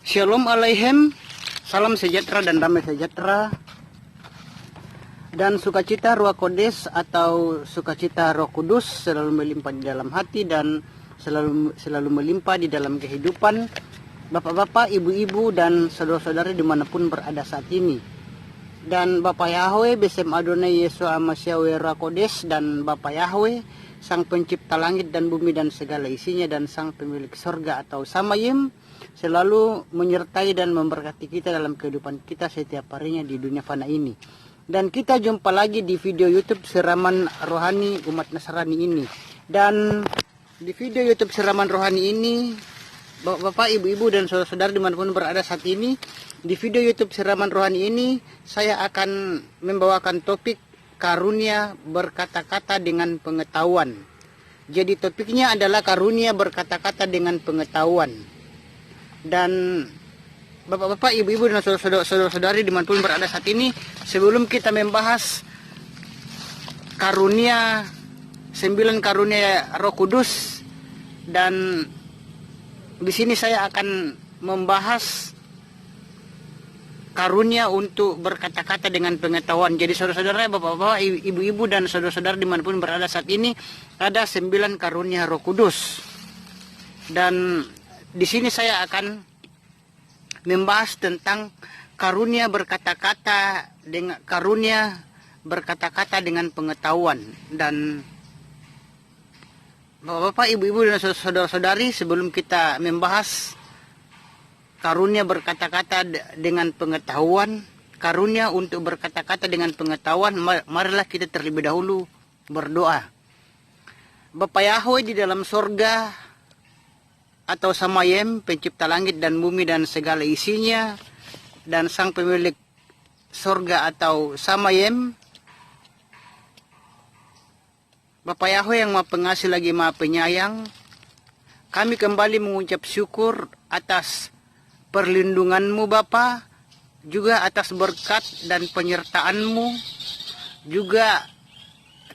Shalom Aleichem, salam sejahtera dan damai sejahtera, dan sukacita Ruach Kodes atau sukacita Roh Kudus selalu melimpah di dalam hati dan selalu melimpah di dalam kehidupan bapak-bapak, ibu-ibu, dan saudara-saudari dimanapun berada saat ini. Dan Bapak Yahweh Besem Adonai Yesus Amasyahwe Ruach Kodes, dan Bapak Yahweh Sang Pencipta langit dan bumi dan segala isinya, dan Sang Pemilik sorga atau Samayim, selalu menyertai dan memberkati kita dalam kehidupan kita setiap harinya di dunia fana ini. Dan kita jumpa lagi di video YouTube Siraman Rohani Umat Nasrani ini. Dan di video YouTube Siraman Rohani ini, Bapak, Ibu-ibu, dan saudara-saudara dimanapun berada saat ini, di video YouTube Siraman Rohani ini, saya akan membawakan topik karunia berkata-kata dengan pengetahuan. Jadi topiknya adalah karunia berkata-kata dengan pengetahuan. Dan bapak-bapak, ibu-ibu, dan saudara-saudari dimanapun berada saat ini, sebelum kita membahas karunia 9 karunia Roh Kudus, dan di sini saya akan membahas karunia untuk berkata-kata dengan pengetahuan. Jadi saudara-saudara, bapak-bapak, ibu-ibu, dan saudara-saudara dimanapun berada saat ini, ada 9 karunia Roh Kudus. Dan di sini saya akan membahas tentang karunia berkata-kata dengan pengetahuan. Dan bapak-bapak, ibu-ibu, dan saudara-saudari, sebelum kita membahas karunia berkata-kata dengan pengetahuan, karunia untuk berkata-kata dengan pengetahuan, marilah kita terlebih dahulu berdoa. Bapa Yahweh di dalam sorga atau Samayim, pencipta langit dan bumi dan segala isinya, dan Sang Pemilik sorga atau Samayim, Bapa Yahweh yang Maha Pengasih lagi Maha Penyayang, kami kembali mengucap syukur atas perlindungan-Mu Bapa, juga atas berkat dan penyertaan-Mu, juga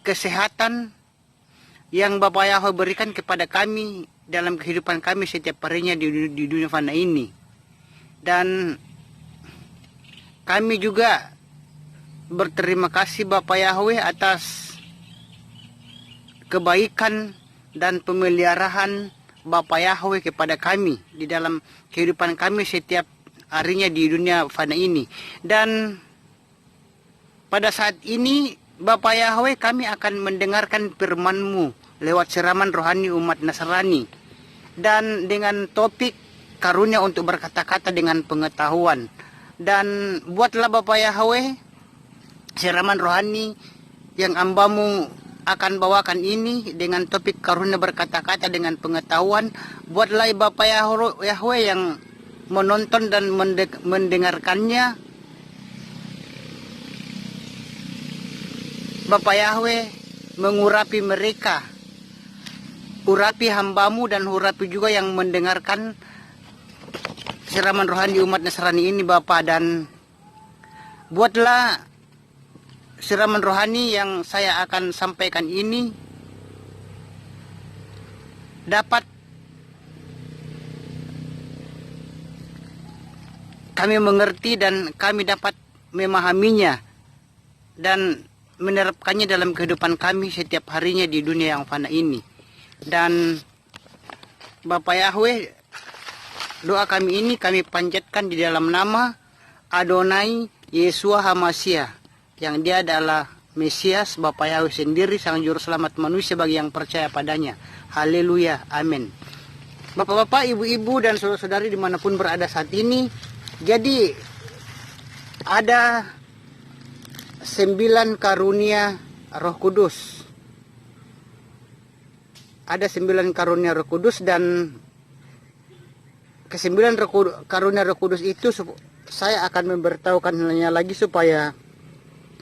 kesehatan yang Bapa Yahweh berikan kepada kami dalam kehidupan kami setiap harinya di dunia fana ini. Dan kami juga berterima kasih Bapa Yahweh atas kebaikan dan pemeliharaan Bapa Yahweh kepada kami di dalam kehidupan kami setiap harinya di dunia fana ini. Dan pada saat ini Bapa Yahweh, kami akan mendengarkan firman-Mu lewat siraman rohani umat Nasrani, dan dengan topik karunia untuk berkata-kata dengan pengetahuan. Dan buatlah Bapa Yahweh siraman rohani yang hamba-Mu akan bawakan ini dengan topik karunia berkata-kata dengan pengetahuan. Buatlah Bapa Yahweh yang menonton dan mendengarkannya, Bapa Yahweh mengurapi mereka, urapi hamba-Mu dan urapi juga yang mendengarkan siraman rohani umat Nasrani ini Bapa. Dan buatlah siraman rohani yang saya akan sampaikan ini dapat kami mengerti dan kami dapat memahaminya dan menerapkannya dalam kehidupan kami setiap harinya di dunia yang fana ini. Dan Bapa Yahweh, doa kami ini kami panjatkan di dalam nama Adonai Yeshua HaMashiach, yang Dia adalah Mesias, Bapa Yahweh sendiri, Sang Juru Selamat manusia bagi yang percaya padanya. Haleluya, amin. Bapak-bapak, ibu-ibu, dan saudara-saudari dimanapun berada saat ini, jadi ada 9 karunia Roh Kudus. Ada 9 karunia Roh Kudus, dan ke-9 karunia Roh Kudus itu saya akan memberitahukannya lagi supaya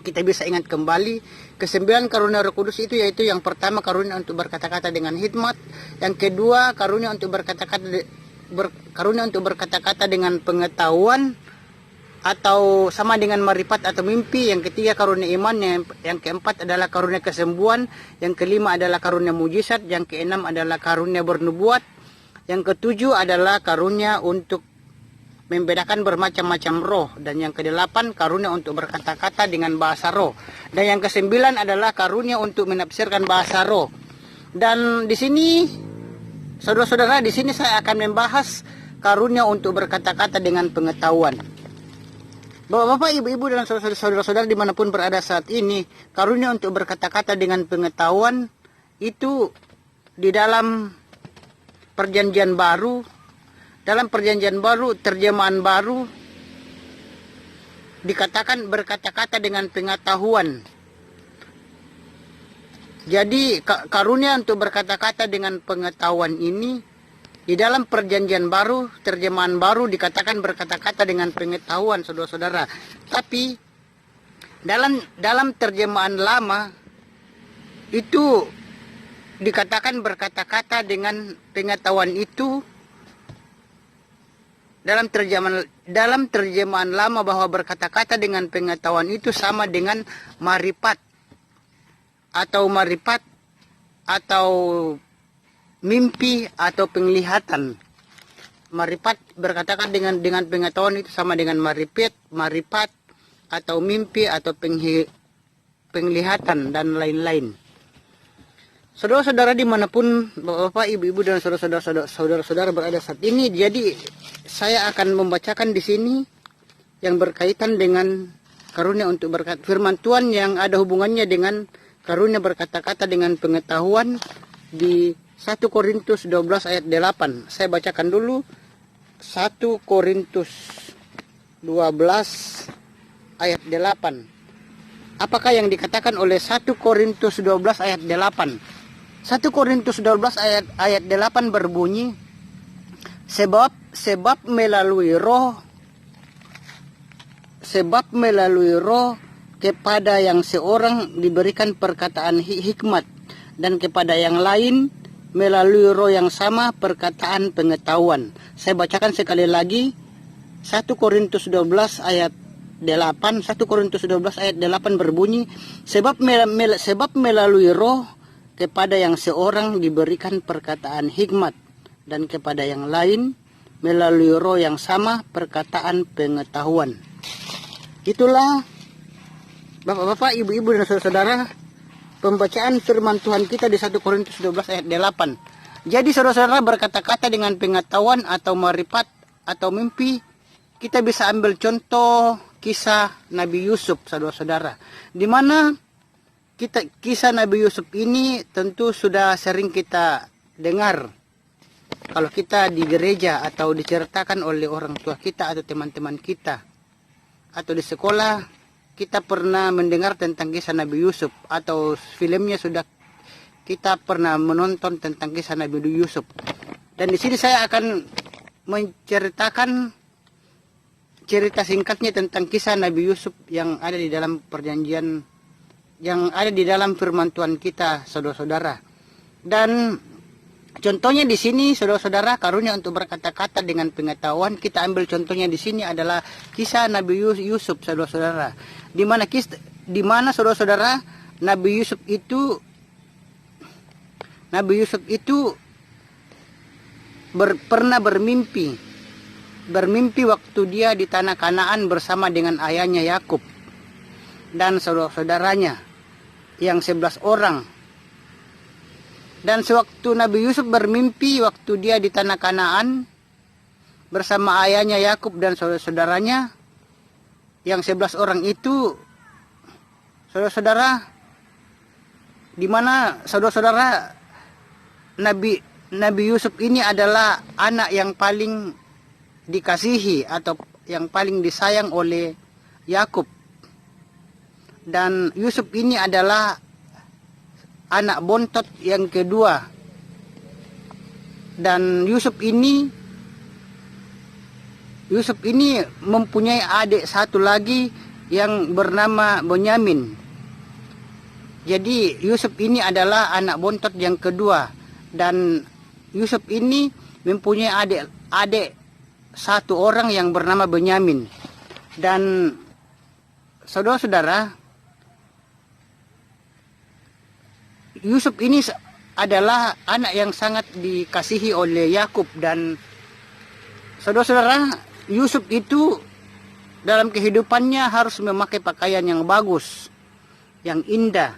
kita bisa ingat kembali. Ke-9 karunia Roh Kudus itu yaitu yang pertama karunia untuk berkata-kata dengan hikmat, yang kedua karunia untuk berkata-kata dengan pengetahuan atau sama dengan marifat atau mimpi, yang ketiga karunia iman, yang keempat adalah karunia kesembuhan, yang kelima adalah karunia mujizat, yang keenam adalah karunia bernubuat, yang ketujuh adalah karunia untuk membedakan bermacam-macam roh, dan yang ke-8 karunia untuk berkata-kata dengan bahasa roh, dan yang ke-9 adalah karunia untuk menafsirkan bahasa roh. Dan di sini saudara-saudara, di sini saya akan membahas karunia untuk berkata-kata dengan pengetahuan. Bapak-bapak, ibu-ibu, dan saudara-saudara dimanapun berada saat ini, karunia untuk berkata-kata dengan pengetahuan itu di dalam perjanjian baru, terjemahan baru dikatakan berkata-kata dengan pengetahuan. Jadi karunia untuk berkata-kata dengan pengetahuan ini di dalam perjanjian baru, terjemahan baru dikatakan berkata-kata dengan pengetahuan, saudara-saudara. Tapi dalam terjemahan lama itu dikatakan berkata-kata dengan pengetahuan itu. Dalam terjemahan lama bahwa berkata-kata dengan pengetahuan itu sama dengan marifat atau mimpi atau penglihatan. Marifat berkatakan dengan pengetahuan itu sama dengan marifat atau mimpi atau penglihatan dan lain-lain. Saudara-saudara dimanapun bapak, ibu-ibu, dan saudara-saudara berada saat ini, jadi saya akan membacakan di sini yang berkaitan dengan karunia untuk berkata, firman Tuhan yang ada hubungannya dengan karunia berkata-kata dengan pengetahuan di 1 Korintus 12 ayat 8. Saya bacakan dulu 1 Korintus 12 ayat 8. Apakah yang dikatakan oleh 1 Korintus 12 ayat 8? 1 Korintus 12 ayat 8 berbunyi, sebab melalui roh kepada yang seorang diberikan perkataan hikmat, dan kepada yang lain melalui roh yang sama perkataan pengetahuan. Saya bacakan sekali lagi 1 Korintus 12 ayat 8. 1 Korintus 12 ayat 8 berbunyi, sebab melalui roh kepada yang seorang diberikan perkataan hikmat, dan kepada yang lain melalui roh yang sama perkataan pengetahuan. Itulah bapak-bapak, ibu-ibu, dan saudara-saudara pembacaan firman Tuhan kita di 1 Korintus 12 ayat 8. Jadi saudara-saudara, berkata-kata dengan pengetahuan atau marifat atau mimpi, kita bisa ambil contoh kisah Nabi Yusuf, saudara-saudara, di mana kisah Nabi Yusuf ini tentu sudah sering kita dengar kalau kita di gereja atau diceritakan oleh orang tua kita atau teman-teman kita, atau di sekolah kita pernah mendengar tentang kisah Nabi Yusuf, atau filmnya sudah kita pernah menonton tentang kisah Nabi Yusuf. Dan di sini saya akan menceritakan cerita singkatnya tentang kisah Nabi Yusuf yang ada di dalam perjanjian, yang ada di dalam firman Tuhan kita, saudara-saudara. Dan contohnya di sini, saudara-saudara, karunia untuk berkata-kata dengan pengetahuan, kita ambil contohnya di sini adalah kisah Nabi Yusuf, saudara-saudara. Di mana saudara-saudara, Nabi Yusuf itu pernah bermimpi waktu dia di tanah Kanaan bersama dengan ayahnya Yakub dan saudara-saudaranya yang 11 orang. Dan sewaktu Nabi Yusuf bermimpi waktu dia di tanah Kanaan bersama ayahnya Yakub dan saudara-saudaranya yang 11 orang itu, saudara-saudara, di mana saudara-saudara Nabi Yusuf ini adalah anak yang paling dikasihi atau yang paling disayang oleh Yakub. Dan Yusuf ini adalah anak bontot yang kedua. Dan Yusuf ini mempunyai adik satu lagi yang bernama Benyamin. Jadi Yusuf ini adalah anak bontot yang kedua, dan Yusuf ini mempunyai adik satu orang yang bernama Benyamin. Dan saudara-saudara, Yusuf ini adalah anak yang sangat dikasihi oleh Yakub. Dan saudara-saudara, Yusuf itu dalam kehidupannya harus memakai pakaian yang bagus, yang indah,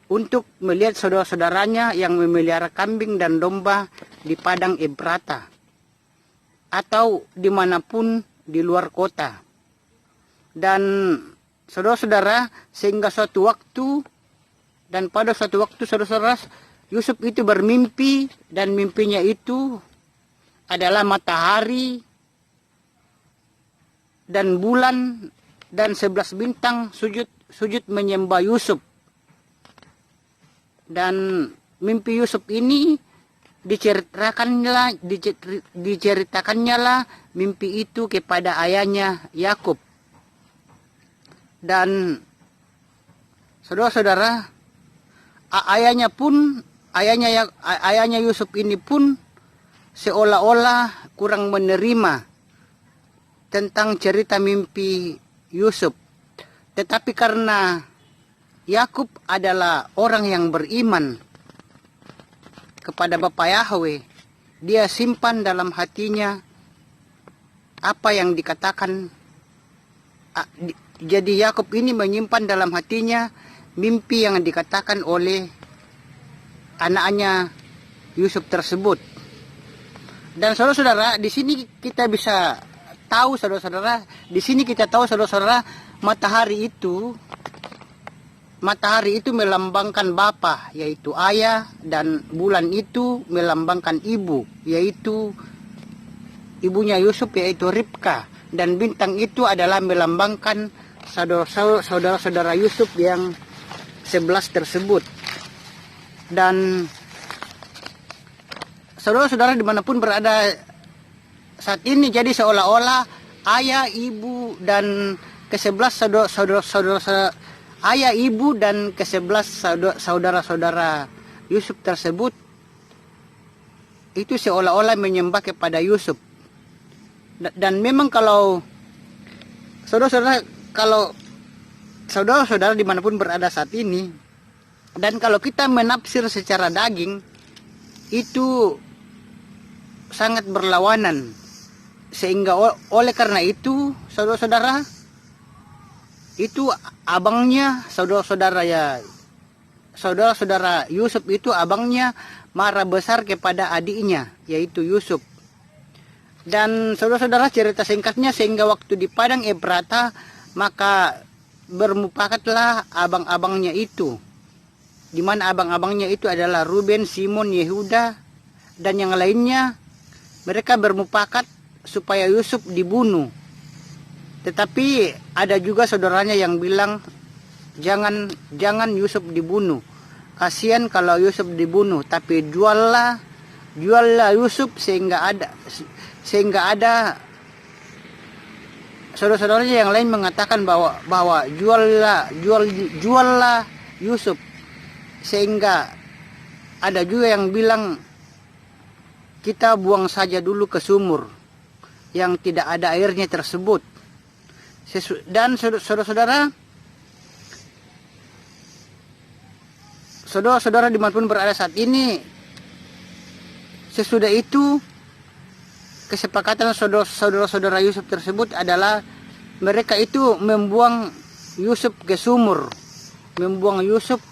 untuk melihat saudara-saudaranya yang memelihara kambing dan domba di padang Ebrata, atau dimanapun di luar kota. Dan saudara-saudara, sehingga suatu waktu, dan pada suatu waktu saudara-saudara, Yusuf itu bermimpi, dan mimpinya itu adalah matahari dan bulan dan 11 bintang sujud menyembah Yusuf. Dan mimpi Yusuf ini diceritakannya lah mimpi itu kepada ayahnya Yakub. Dan saudara-saudara, ayahnya Yusuf ini pun seolah-olah kurang menerima tentang cerita mimpi Yusuf. Tetapi karena Yakub adalah orang yang beriman kepada Bapa Yahweh, dia simpan dalam hatinya apa yang dikatakan. Jadi Yakub ini menyimpan dalam hatinya mimpi yang dikatakan oleh anaknya Yusuf tersebut. Dan saudara-saudara, di sini kita bisa tahu saudara-saudara, matahari itu melambangkan bapa, yaitu ayah, dan bulan itu melambangkan ibu, yaitu ibunya Yusuf, yaitu Ribka, dan bintang itu adalah melambangkan saudara-saudara Yusuf yang 11 tersebut. Dan saudara-saudara dimanapun berada saat ini, jadi seolah-olah ayah, ibu, dan ke-11 ayah, ibu, dan ke-11 saudara-saudara Yusuf tersebut itu seolah-olah menyembah kepada Yusuf. Dan memang kalau saudara-saudara dimanapun berada saat ini, dan kalau kita menafsir secara daging, itu sangat berlawanan. Sehingga oleh karena itu, saudara-saudara, itu abangnya saudara-saudara Yusuf itu abangnya marah besar kepada adiknya, yaitu Yusuf. Dan saudara-saudara, cerita singkatnya, sehingga waktu di padang Ebrata, maka bermupakatlah abang-abangnya itu, di mana abang-abangnya itu adalah Ruben, Simon, Yehuda, dan yang lainnya. Mereka bermupakat supaya Yusuf dibunuh. Tetapi ada juga saudaranya yang bilang, jangan Yusuf dibunuh. Kasihan kalau Yusuf dibunuh, tapi juallah Yusuf sehingga ada saudara-saudaranya yang lain mengatakan bahwa juallah Yusuf, sehingga ada juga yang bilang kita buang saja dulu ke sumur yang tidak ada airnya tersebut. Dan saudara-saudara dimanapun berada saat ini, sesudah itu kesepakatan saudara-saudara Yusuf tersebut adalah mereka itu membuang Yusuf ke sumur, membuang Yusuf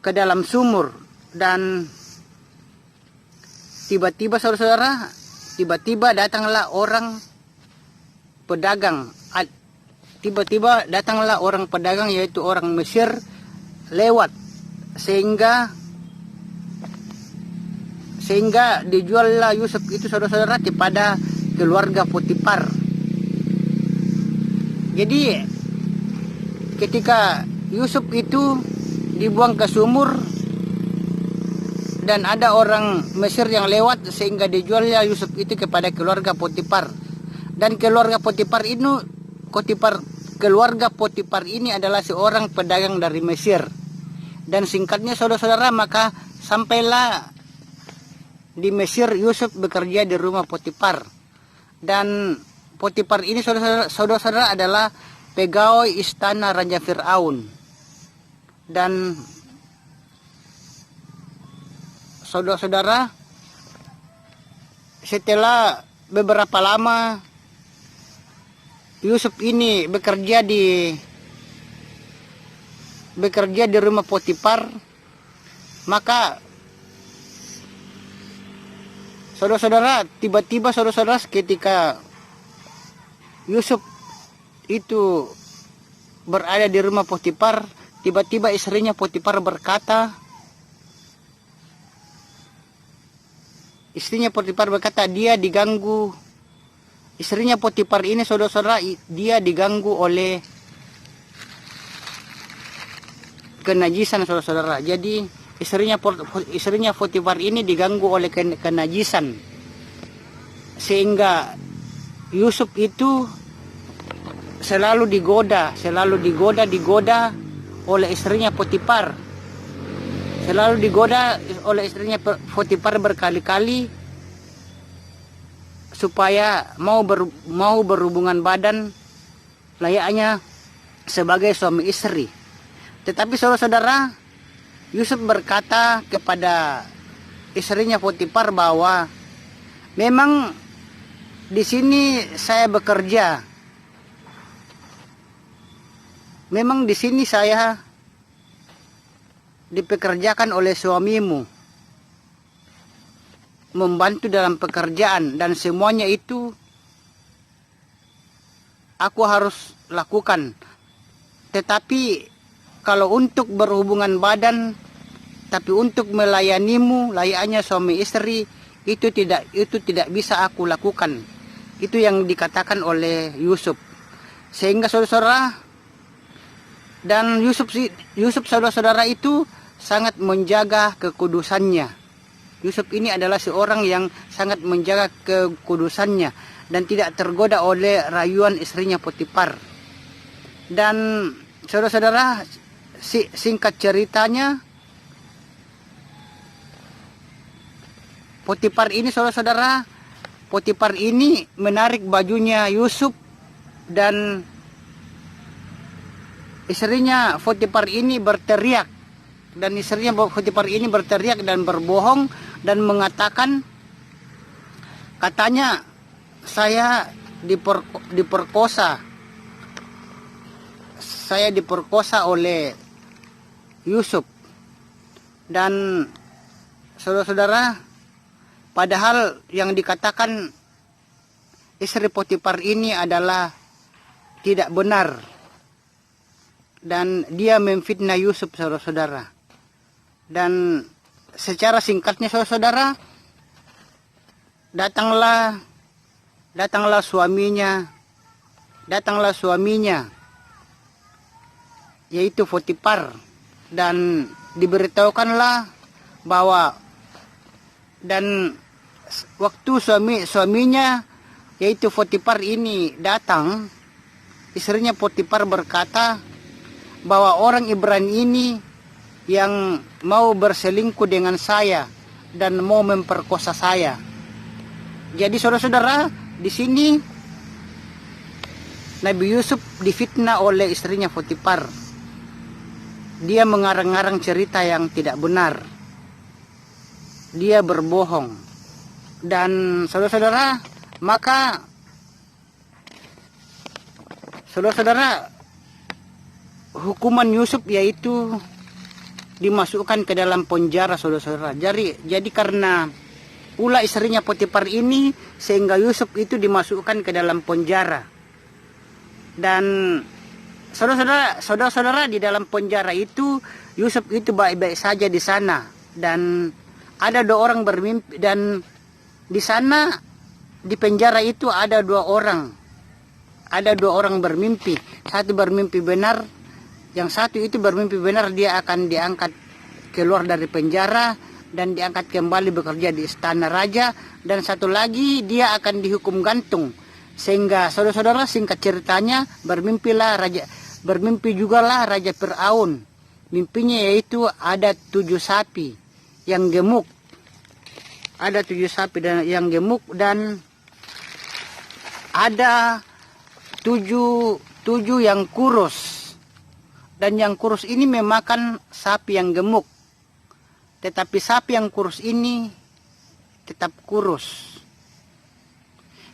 ke dalam sumur. Dan tiba-tiba saudara-saudara, datanglah orang pedagang. Tiba-tiba datanglah orang pedagang, yaitu orang Mesir, lewat, sehingga dijuallah Yusuf itu saudara-saudara kepada keluarga Potifar. Jadi ketika Yusuf itu dibuang ke sumur dan ada orang Mesir yang lewat, sehingga dijualnya Yusuf itu kepada keluarga Potifar. Dan keluarga Potifar ini adalah seorang pedagang dari Mesir. Dan singkatnya saudara-saudara, maka sampailah di Mesir Yusuf bekerja di rumah Potifar. Dan Potifar ini saudara-saudara adalah pegawai istana Raja Fir'aun. Dan saudara-saudara, setelah beberapa lama Yusuf ini bekerja di rumah Potifar, maka saudara-saudara, tiba-tiba saudara-saudara ketika Yusuf itu berada di rumah Potifar, tiba-tiba istrinya Potifar berkata, dia diganggu. Istrinya Potifar ini saudara-saudara, dia diganggu oleh kenajisan saudara-saudara. Jadi istrinya Potifar ini diganggu oleh kenajisan, sehingga Yusuf itu selalu digoda oleh istrinya Potifar. Selalu digoda oleh istrinya Potifar berkali-kali supaya mau berhubungan badan layaknya sebagai suami istri. Tetapi saudara-saudara, Yusuf berkata kepada istrinya Potifar bahwa memang di sini saya bekerja. Memang di sini saya dipekerjakan oleh suamimu, membantu dalam pekerjaan, dan semuanya itu aku harus lakukan. Tetapi kalau untuk berhubungan badan, tapi untuk melayanimu layaknya suami istri, itu tidak bisa aku lakukan. Itu yang dikatakan oleh Yusuf. Sehingga saudara-saudara, dan Yusuf saudara-saudara itu sangat menjaga kekudusannya. Yusuf ini adalah seorang yang sangat menjaga kekudusannya dan tidak tergoda oleh rayuan istrinya Potifar. Dan saudara-saudara, singkat ceritanya, Potifar ini saudara-saudara, Potifar ini menarik bajunya Yusuf, dan istrinya Potifar ini berteriak. Dan istrinya Potifar ini berteriak dan berbohong dan mengatakan, katanya saya diperkosa. Saya diperkosa oleh Yusuf. Dan saudara-saudara, padahal yang dikatakan istri Potifar ini adalah tidak benar. Dan dia memfitnah Yusuf saudara-saudara. Dan secara singkatnya saudara-saudara, datanglah suaminya, yaitu Potifar, dan diberitahukanlah bahwa, dan waktu suaminya yaitu Potifar ini datang, istrinya Potifar berkata bahwa orang Ibrani ini yang mau berselingkuh dengan saya dan mau memperkosa saya. Jadi saudara-saudara, di sini Nabi Yusuf difitnah oleh istrinya Potifar. Dia mengarang-arang cerita yang tidak benar. Dia berbohong. Dan saudara-saudara, maka saudara-saudara, hukuman Yusuf yaitu dimasukkan ke dalam penjara saudara-saudara. Jadi karena ulah istrinya Potifar ini, sehingga Yusuf itu dimasukkan ke dalam penjara. Dan saudara-saudara, di dalam penjara itu Yusuf itu baik-baik saja di sana. Dan ada 2 orang bermimpi, dan di sana di penjara itu ada 2 orang. Ada 2 orang bermimpi. Satu bermimpi benar, yang satu itu bermimpi benar dia akan diangkat keluar dari penjara dan diangkat kembali bekerja di istana raja, dan satu lagi dia akan dihukum gantung. Sehingga saudara-saudara, singkat ceritanya, bermimpi jugalah Raja Fir'aun. Mimpinya yaitu ada 7 sapi yang gemuk. Ada 7 sapi yang gemuk, dan ada 7 yang kurus. Dan yang kurus ini memakan sapi yang gemuk. Tetapi sapi yang kurus ini tetap kurus.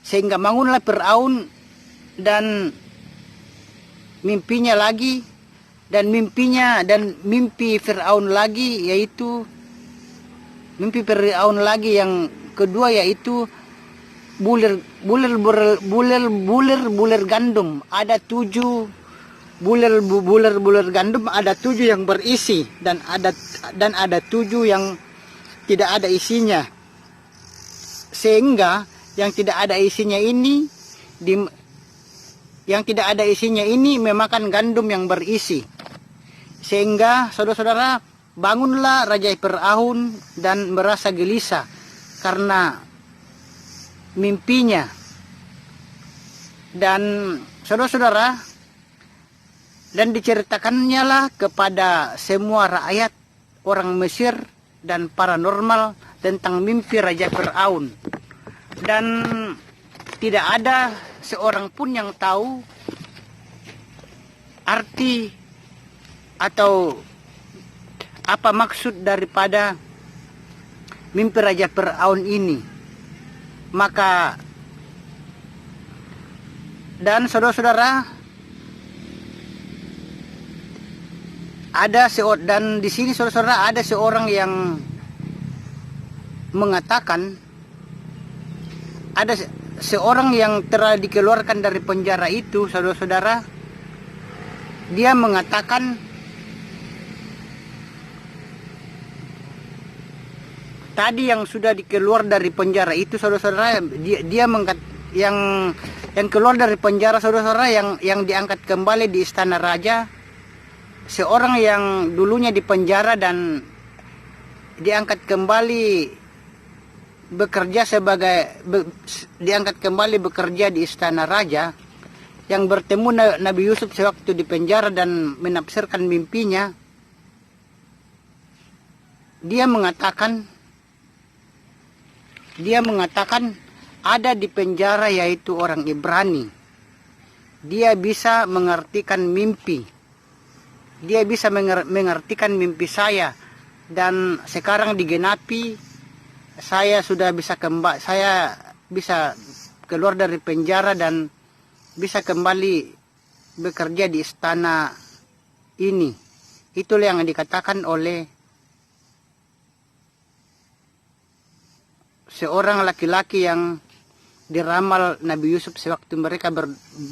Sehingga bangunlah Firaun dan mimpinya lagi, dan mimpi Firaun lagi, yaitu mimpi Firaun lagi yang kedua, yaitu bulir gandum. Ada 7 bulir gandum, ada 7 yang berisi dan ada 7 yang tidak ada isinya. Sehingga yang tidak ada isinya ini memakan gandum yang berisi. Sehingga saudara-saudara, bangunlah Raja Firaun dan merasa gelisah karena mimpinya. Dan saudara-saudara, dan diceritakannya lah kepada semua rakyat orang Mesir dan paranormal tentang mimpi Raja Firaun. Dan tidak ada seorang pun yang tahu arti atau apa maksud daripada mimpi Raja Firaun ini. Maka, dan saudara-saudara, dan di sini saudara-saudara ada seorang yang mengatakan, ada seorang yang telah dikeluarkan dari penjara itu, saudara-saudara, dia mengatakan tadi yang sudah dikeluar dari penjara itu, saudara-saudara, yang keluar dari penjara, saudara-saudara, yang diangkat kembali di istana raja, seorang yang dulunya di penjara dan diangkat kembali bekerja di istana raja, yang bertemu Nabi Yusuf sewaktu di penjara dan menafsirkan mimpinya. Dia mengatakan ada di penjara yaitu orang Ibrani. Dia bisa mengartikan mimpi. Dia bisa mengartikan mimpi saya, dan sekarang digenapi. Saya bisa keluar dari penjara dan bisa kembali bekerja di istana ini. Itulah yang dikatakan oleh seorang laki-laki yang diramal Nabi Yusuf sewaktu mereka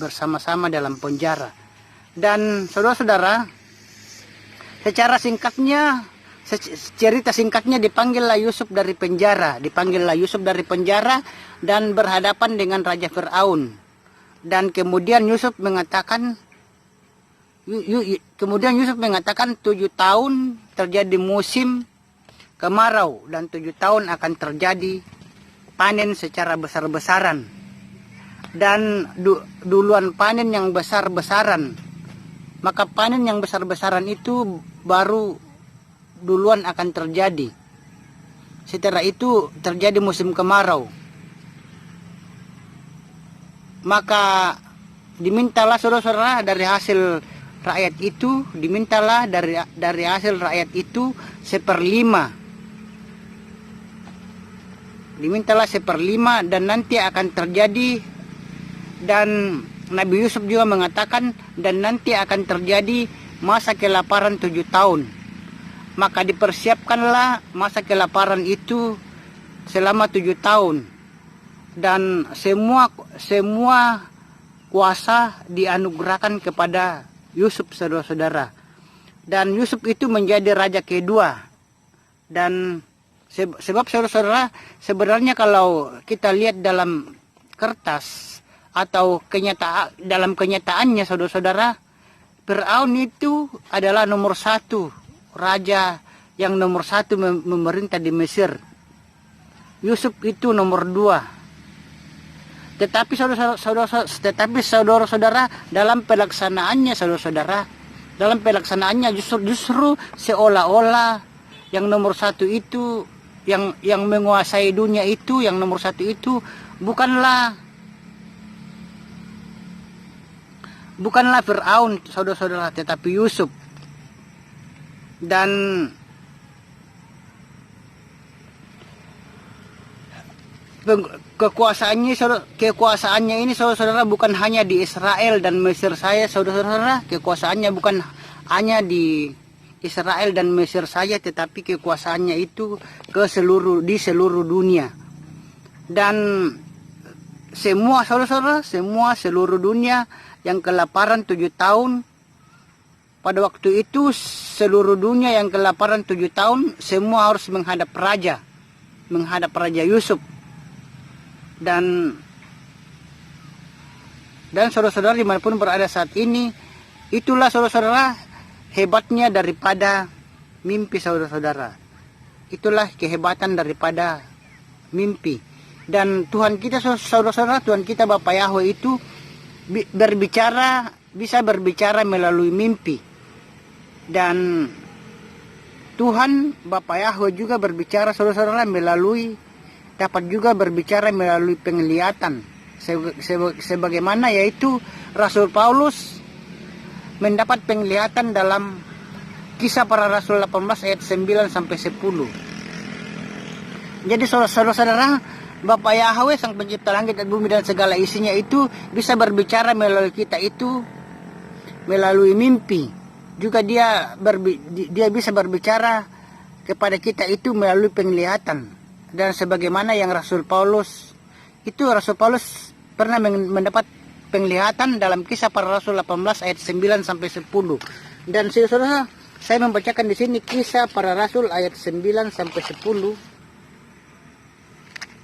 bersama-sama dalam penjara. Dan saudara-saudara, secara singkatnya, cerita singkatnya, dipanggillah Yusuf dari penjara dan berhadapan dengan Raja Firaun. Dan kemudian Yusuf mengatakan 7 tahun terjadi musim kemarau dan 7 tahun akan terjadi panen secara besar-besaran. Dan duluan panen yang besar-besaran, maka panen yang besar-besaran itu baru duluan akan terjadi. Setelah itu terjadi musim kemarau. Maka dimintalah saudara-saudara dari hasil rakyat itu, dari hasil rakyat itu 1/5. Dimintalah 1/5 dan nanti akan terjadi. Dan Nabi Yusuf juga mengatakan, dan nanti akan terjadi masa kelaparan 7 tahun. Maka dipersiapkanlah masa kelaparan itu selama 7 tahun. Dan semua kuasa dianugerahkan kepada Yusuf, saudara-saudara. Dan Yusuf itu menjadi raja kedua. Dan sebab saudara-saudara, sebenarnya kalau kita lihat dalam kertas atau dalam kenyataannya, saudara-saudara, Firaun itu adalah nomor 1 raja yang nomor 1 memerintah di Mesir. Yusuf itu nomor 2. Tetapi saudara-saudara, dalam pelaksanaannya, saudara-saudara, justru seolah-olah yang nomor 1 itu, yang menguasai dunia itu, yang nomor 1 itu bukanlah Firaun, saudara-saudara, tetapi Yusuf. Dan kekuasaannya ini saudara-saudara bukan hanya di Israel dan Mesir saya, saudara-saudara. Kekuasaannya bukan hanya di Israel dan Mesir saja, tetapi kekuasaannya itu di seluruh dunia. Dan semua saudara-saudara, seluruh dunia yang kelaparan 7 tahun, pada waktu itu seluruh dunia yang kelaparan 7 tahun semua harus menghadap Raja Yusuf. Dan saudara-saudara dimanapun berada saat ini, itulah saudara-saudara hebatnya daripada mimpi saudara-saudara. Itulah kehebatan daripada mimpi. Dan Tuhan kita saudara-saudara, Tuhan kita Bapa Yahweh itu bisa berbicara melalui mimpi. Dan Tuhan Bapa Yahweh juga berbicara saudara-saudara dapat juga berbicara melalui penglihatan. Sebagaimana yaitu Rasul Paulus mendapat penglihatan dalam Kisah Para Rasul 18 ayat 9 sampai 10. Jadi saudara-saudara, Bapa Yahweh Sang Pencipta langit dan bumi dan segala isinya itu bisa berbicara melalui kita itu melalui mimpi. Juga dia bisa berbicara kepada kita itu melalui penglihatan. Dan sebagaimana yang Rasul Paulus pernah mendapat penglihatan dalam Kisah Para Rasul 18 ayat 9 sampai 10. Dan saudara, saya membacakan di sini Kisah Para Rasul ayat 9 sampai 10.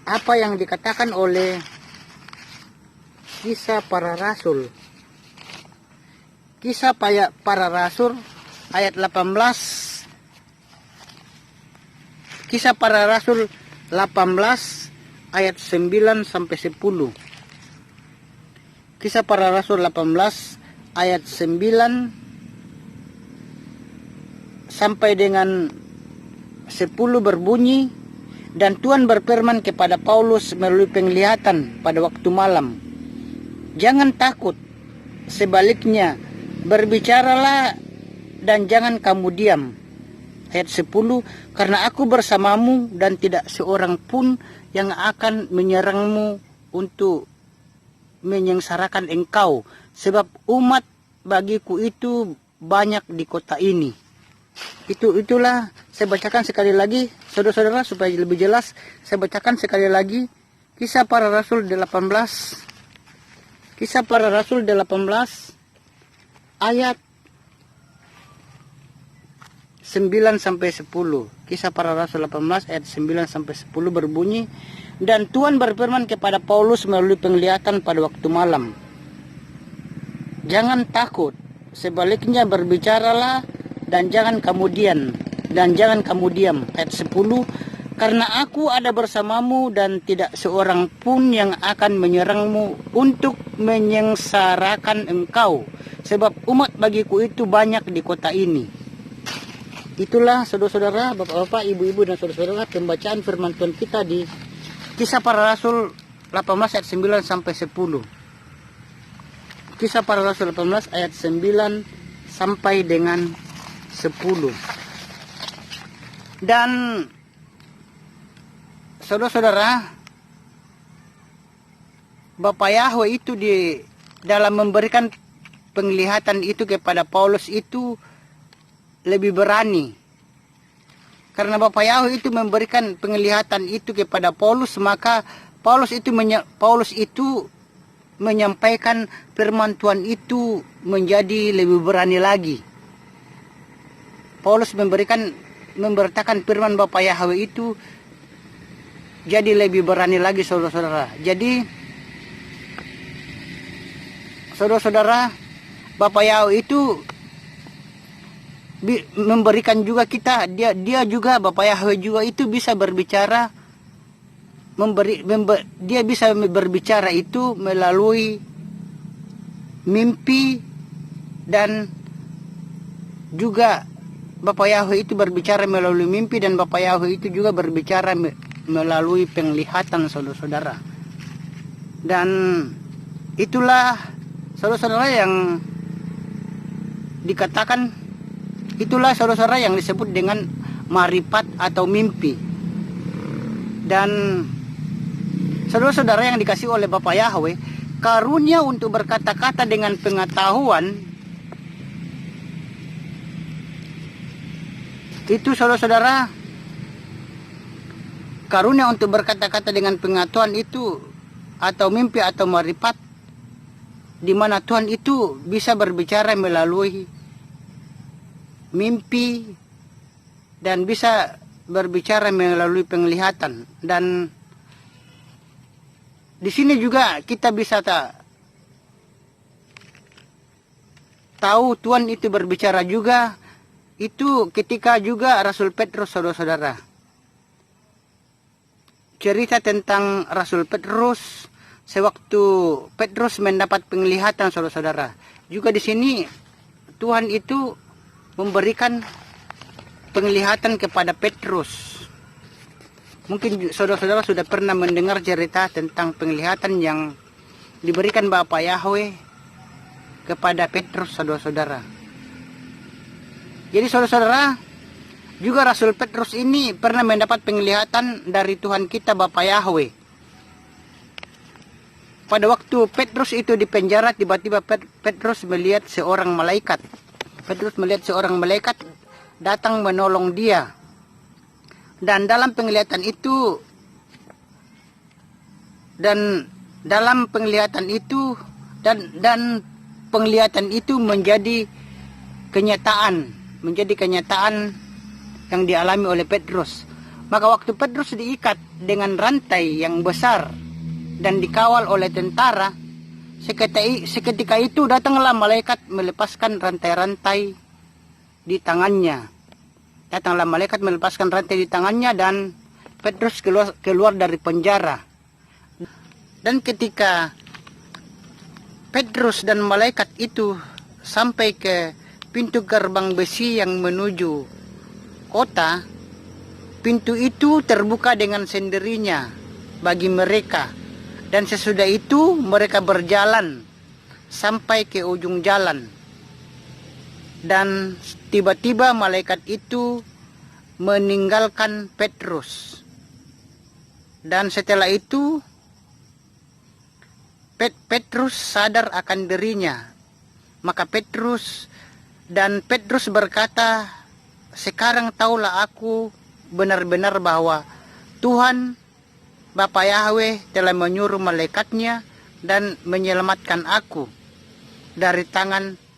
Apa yang dikatakan oleh Kisah Para Rasul? Kisah Para Rasul ayat 18. Kisah Para Rasul 18 ayat 9 sampai 10. Kisah Para Rasul 18 ayat 9 sampai dengan 10 berbunyi, dan Tuhan berfirman kepada Paulus melalui penglihatan pada waktu malam, "Jangan takut, sebaliknya berbicaralah dan jangan kamu diam." Ayat 10, "Karena aku bersamamu dan tidak seorang pun yang akan menyerangmu untuk menyengsarakan engkau, sebab umat bagiku itu banyak di kota ini." Itulah saya bacakan sekali lagi saudara-saudara supaya lebih jelas. Saya bacakan sekali lagi Kisah Para Rasul 18. Kisah Para Rasul 18 ayat 9 sampai 10. Kisah Para Rasul 18 ayat 9 sampai 10 berbunyi, "Dan Tuhan berfirman kepada Paulus melalui penglihatan pada waktu malam, jangan takut, sebaliknya berbicaralah dan jangan kamu diam. Ayat 10, "Karena aku ada bersamamu dan tidak seorang pun yang akan menyerangmu untuk menyengsarakan engkau, sebab umat bagiku itu banyak di kota ini." Itulah saudara-saudara, bapak-bapak, ibu-ibu dan saudara-saudara, pembacaan firman Tuhan kita di Kisah Para Rasul 18 ayat 9 sampai 10. Kisah Para Rasul 18 ayat 9 sampai dengan 10. Dan saudara-saudara, Bapa Yahweh itu di dalam memberikan penglihatan itu kepada Paulus itu lebih berani. Karena Bapa Yahweh itu memberikan penglihatan itu kepada Paulus, maka Paulus itu menyampaikan firman Tuhan itu menjadi lebih berani lagi. Paulus memberitakan firman Bapa Yahweh itu jadi lebih berani lagi saudara-saudara. Jadi saudara-saudara, Bapa Yahweh itu memberikan juga kita, dia juga Bapa Yahweh juga itu bisa berbicara, dia bisa berbicara itu melalui mimpi, dan juga Bapa Yahweh itu berbicara melalui mimpi, dan Bapa Yahweh itu juga berbicara melalui penglihatan saudara-saudara. Dan itulah saudara-saudara yang dikatakan, itulah saudara-saudara yang disebut dengan marifat atau mimpi. Dan Saudara-saudara yang dikasih oleh Bapa Yahweh, karunia untuk berkata-kata dengan pengetahuan itu, saudara-saudara, karunia untuk berkata-kata dengan pengetahuan itu, atau mimpi atau marifat, di mana Tuhan itu bisa berbicara melalui mimpi dan bisa berbicara melalui penglihatan. Dan di sini juga kita bisa tahu Tuhan itu berbicara juga, itu ketika juga Rasul Petrus, saudara-saudara. Cerita tentang Rasul Petrus sewaktu Petrus mendapat penglihatan, saudara-saudara. Juga di sini Tuhan itu memberikan penglihatan kepada Petrus. Mungkin saudara-saudara sudah pernah mendengar cerita tentang penglihatan yang diberikan Bapa Yahweh kepada Petrus, saudara-saudara. Jadi saudara-saudara, juga Rasul Petrus ini pernah mendapat penglihatan dari Tuhan kita Bapa Yahweh. Pada waktu Petrus itu di penjara, tiba-tiba Petrus melihat seorang malaikat. Petrus melihat seorang malaikat datang menolong dia. Dan dalam penglihatan itu, dan penglihatan itu menjadi kenyataan yang dialami oleh Petrus. Maka waktu Petrus diikat dengan rantai yang besar dan dikawal oleh tentara, seketika itu datanglah malaikat melepaskan rantai-rantai di tangannya. Datanglah malaikat melepaskan rantai di tangannya dan Petrus keluar dari penjara. Dan ketika Petrus dan malaikat itu sampai ke pintu gerbang besi yang menuju kota, pintu itu terbuka dengan sendirinya bagi mereka. Dan sesudah itu mereka berjalan sampai ke ujung jalan. Dan tiba-tiba malaikat itu meninggalkan Petrus. Dan setelah itu Petrus sadar akan dirinya. Maka Petrus berkata, "Sekarang taulah aku benar-benar bahwa Tuhan Bapa Yahweh telah menyuruh malaikatnya dan menyelamatkan aku dari tangan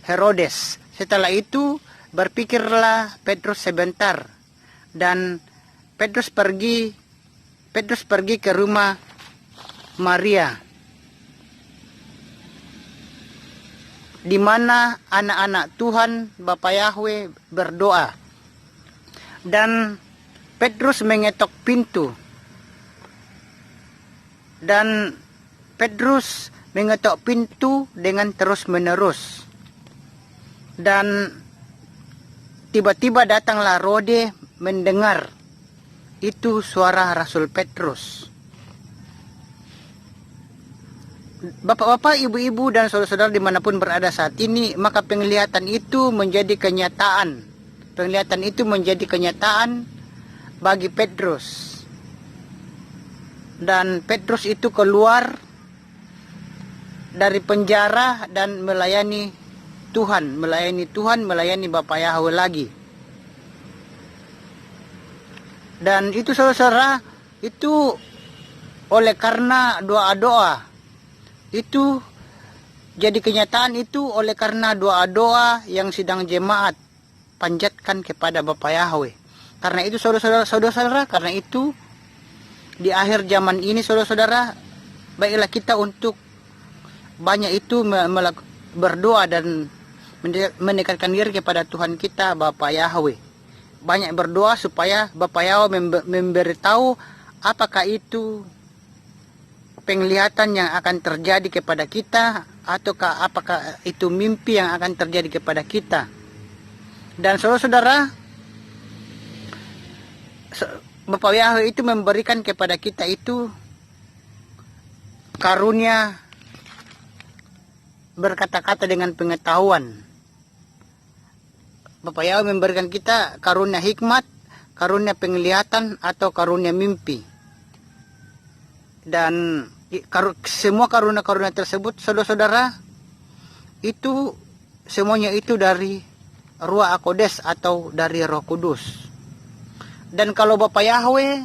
Herodes." Setelah itu berpikirlah Petrus sebentar, dan Petrus pergi ke rumah Maria, di mana anak-anak Tuhan Bapa Yahweh berdoa. Dan Petrus mengetok pintu. Dan Petrus mengetok pintu dengan terus-menerus. Dan tiba-tiba datanglah Rode mendengar itu suara Rasul Petrus. Bapak-bapak, ibu-ibu, dan saudara-saudara dimanapun berada saat ini, maka penglihatan itu menjadi kenyataan. Penglihatan itu menjadi kenyataan bagi Petrus. Dan Petrus itu keluar dari penjara dan melayani Tuhan, melayani Bapa Yahweh lagi. Dan itu saudara-saudara, itu oleh karena doa-doa, itu jadi kenyataan itu oleh karena doa-doa yang sedang jemaat panjatkan kepada Bapa Yahweh. Karena itu saudara-saudara, karena itu di akhir zaman ini saudara-saudara, baiklah kita untuk banyak itu berdoa dan mendekatkan diri kepada Tuhan kita Bapa Yahweh. Banyak berdoa supaya Bapa Yahweh memberitahu apakah itu penglihatan yang akan terjadi kepada kita, ataukah apakah itu mimpi yang akan terjadi kepada kita. Dan saudara-saudara, Bapa Yahweh itu memberikan kepada kita itu karunia berkata-kata dengan pengetahuan. Bapa Yahweh memberikan kita karunia hikmat, karunia penglihatan, atau karunia mimpi. Dan semua karunia-karunia tersebut, saudara-saudara, itu semuanya itu dari Ruach HaKodes atau dari Roh Kudus. Dan kalau Bapa Yahweh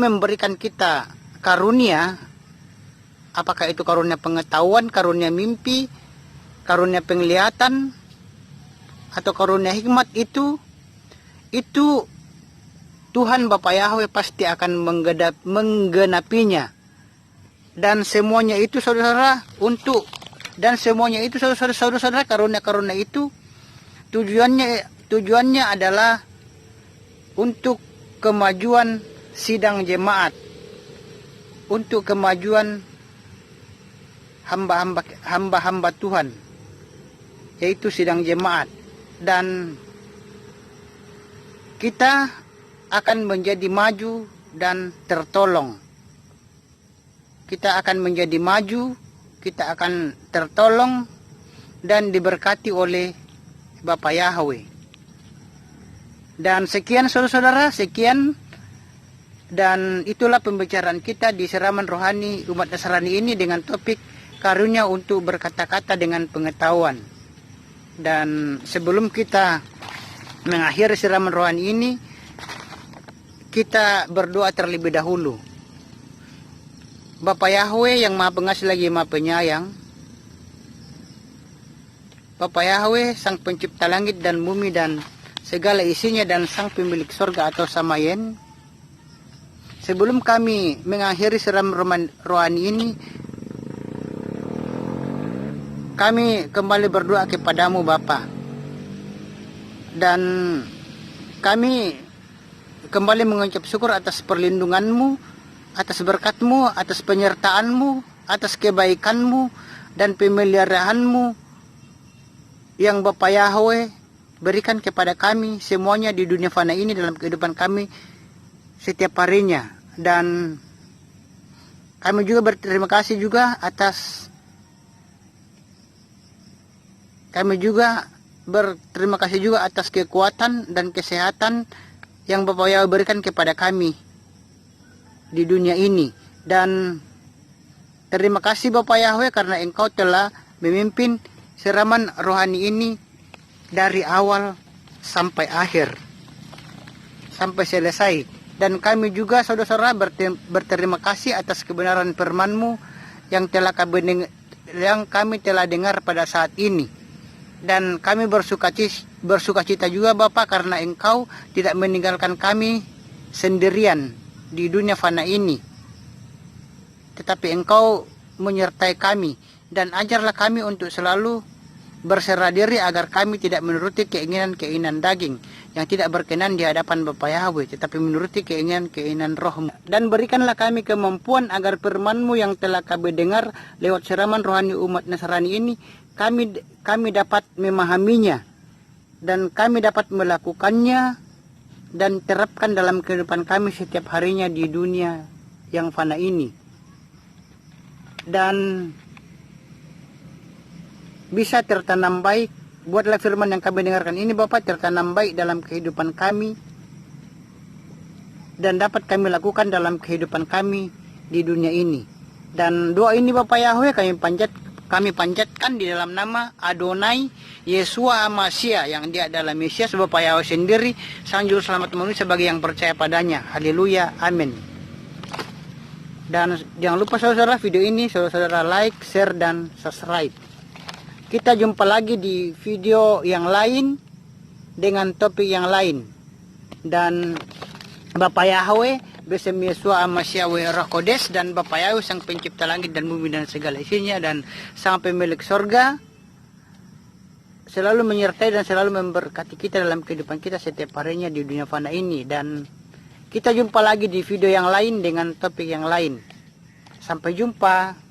memberikan kita karunia, apakah itu karunia pengetahuan, karunia mimpi, karunia penglihatan, atau karunia hikmat, itu Tuhan Bapa Yahweh pasti akan menggenapinya. Dan semuanya itu saudara karunia-karunia itu tujuannya adalah untuk kemajuan sidang jemaat, untuk kemajuan hamba-hamba Tuhan, yaitu sidang jemaat. Dan kita akan menjadi maju dan tertolong. Kita akan menjadi maju, kita akan tertolong dan diberkati oleh Bapa Yahweh. Dan sekian saudara-saudara, sekian. Dan itulah pembicaraan kita di siraman rohani umat Nasrani ini dengan topik karunia untuk berkata-kata dengan pengetahuan. Dan sebelum kita mengakhiri siraman rohani ini, kita berdoa terlebih dahulu. Bapa Yahweh yang Maha Pengasih lagi Maha Penyayang, Bapa Yahweh sang pencipta langit dan bumi dan segala isinya, dan sang pemilik sorga atau Samayen, sebelum kami mengakhiri siraman rohani ini, kami kembali berdoa kepadamu Bapa. Dan kami kembali mengucap syukur atas perlindunganmu, atas berkatmu, atas penyertaanmu, atas kebaikanmu dan pemeliharaanmu yang Bapa Yahweh berikan kepada kami semuanya di dunia fana ini, dalam kehidupan kami setiap harinya. Dan kami juga berterima kasih juga atas kekuatan dan kesehatan yang Bapa Yahweh berikan kepada kami di dunia ini. Dan terima kasih Bapa Yahweh karena Engkau telah memimpin siraman rohani ini dari awal sampai akhir, sampai selesai. Dan kami juga saudara-saudara berterima kasih atas kebenaran firman-Mu yang kami telah dengar pada saat ini. Dan kami bersukacita juga Bapa karena Engkau tidak meninggalkan kami sendirian di dunia fana ini, tetapi Engkau menyertai kami. Dan ajarlah kami untuk selalu berserah diri agar kami tidak menuruti keinginan-keinginan daging yang tidak berkenan di hadapan Bapa Yahweh, tetapi menuruti keinginan-keinginan Roh-Mu. Dan berikanlah kami kemampuan agar firman-Mu yang telah kami dengar lewat siraman rohani umat Nasrani ini, kami dapat memahaminya dan kami dapat melakukannya dan terapkan dalam kehidupan kami setiap harinya di dunia yang fana ini. Dan bisa tertanam baik. Buatlah firman yang kami dengarkan ini Bapa tertanam baik dalam kehidupan kami dan dapat kami lakukan dalam kehidupan kami di dunia ini. Dan doa ini Bapa Yahweh kami panjatkan di dalam nama Adonai Yeshua HaMashiach, yang Dia adalah Mesias, Bapa Yahweh sendiri, Sang Juru Selamat manusia sebagai yang percaya padanya. Haleluya, amin. Dan jangan lupa saudara, video ini saudara like, share, dan subscribe. Kita jumpa lagi di video yang lain dengan topik yang lain. Dan Bapa Yahweh bersama Yeshua HaMashiach Roh Kodes, dan Bapa Yahweh sang pencipta langit dan bumi dan segala isinya, dan sang pemilik sorga selalu menyertai dan selalu memberkati kita dalam kehidupan kita setiap harinya di dunia fana ini. Dan kita jumpa lagi di video yang lain dengan topik yang lain. Sampai jumpa.